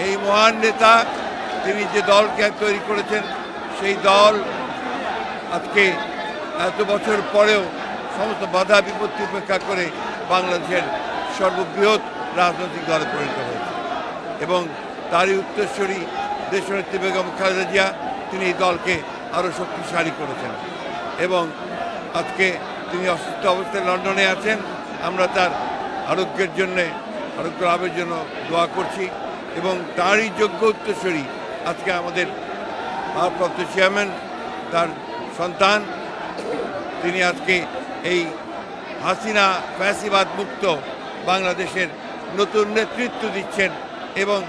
এই মহান নেতা তিনি যে দলকে তৈরি করেছেন সেই দল আজকে এত বছর পরেও সমস্ত বাধা বিপত্তি উপেক্ষা করে বাংলাদেশের সর্ববৃহৎ রাজনৈতিক দলে পরিণত হয়েছে এবং তারই উত্তরসূরি দেশনেত্রী বেগম খালেদা জিয়া তিনি এই দলকে আরও শক্তিশালী করেছেন এবং আজকে তিনি অসুস্থ অবস্থায় লন্ডনে আছেন। আমরা তার আরোগ্যের জন্যে আরোগ্য লাভের জন্য দোয়া করছি এবং তারই যোগ্য উত্তরসূরি আজকে আমাদের ভারপ্রাপ্ত চেয়ারম্যান তার সন্তান তিনি আজকে এই হাসিনা ফ্যাসিবাদ মুক্ত বাংলাদেশের নতুন নেতৃত্ব দিচ্ছেন এবং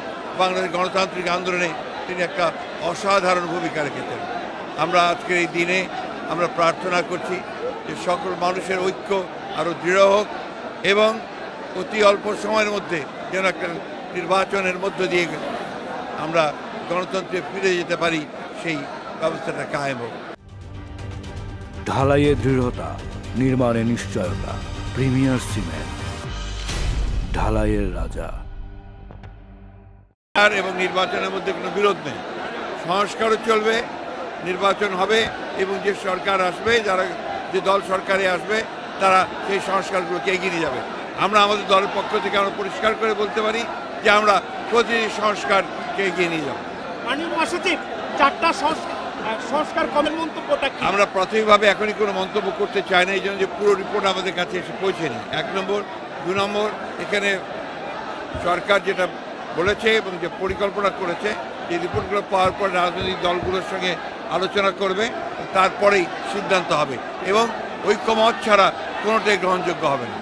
বাংলাদেশ গণতান্ত্রিক আন্দোলনে তিনি একটা অসাধারণ ভূমিকা রেখেছেন। আমরা আজকের এই দিনে আমরা প্রার্থনা করছি যে সকল মানুষের ঐক্য আরও দৃঢ় হোক এবং অতি অল্প সময়ের মধ্যে যেন একটা নির্বাচনের মধ্য দিয়ে আমরা গণতন্ত্রে ফিরে যেতে পারি সেই ব্যবস্থাটা কায়েম হোক। ঢালাইয়ে দৃঢ়তা, নির্মাণে নিশ্চয়তা, প্রিমিয়ার সিমেন্ট, ঢালাইয়ের রাজা। এবং নির্বাচনের মধ্যে কোনো বিরোধ নেই, সংস্কারও চলবে, নির্বাচন হবে এবং যে সরকার আসবে যারা যে দল সরকারে আসবে তারা সেই সংস্কারগুলোকে এগিয়ে নিয়ে যাবে। আমরা আমাদের দলের পক্ষ থেকে আমরা পরিষ্কার করে বলতে পারি যে আমরা প্রতিটি সংস্কারকে এগিয়ে নিয়ে যাব। সংস্কার কমের মন্তব্যটা কি? আমরা প্রাথমিকভাবে এখনই কোনো মন্তব্য করতে চাই না, এই জন্য যে পুরো রিপোর্ট আমাদের কাছে এসে পৌঁছেনি। 1 নম্বর। 2 নম্বর, এখানে সরকার যেটা বলেছে এবং যে পরিকল্পনা করেছে যে রিপোর্টগুলো পাওয়ার পর রাজনৈতিক দলগুলোর সঙ্গে আলোচনা করবে, তারপরেই সিদ্ধান্ত হবে এবং ঐক্যমত ছাড়া কোনোটাই গ্রহণযোগ্য হবে না।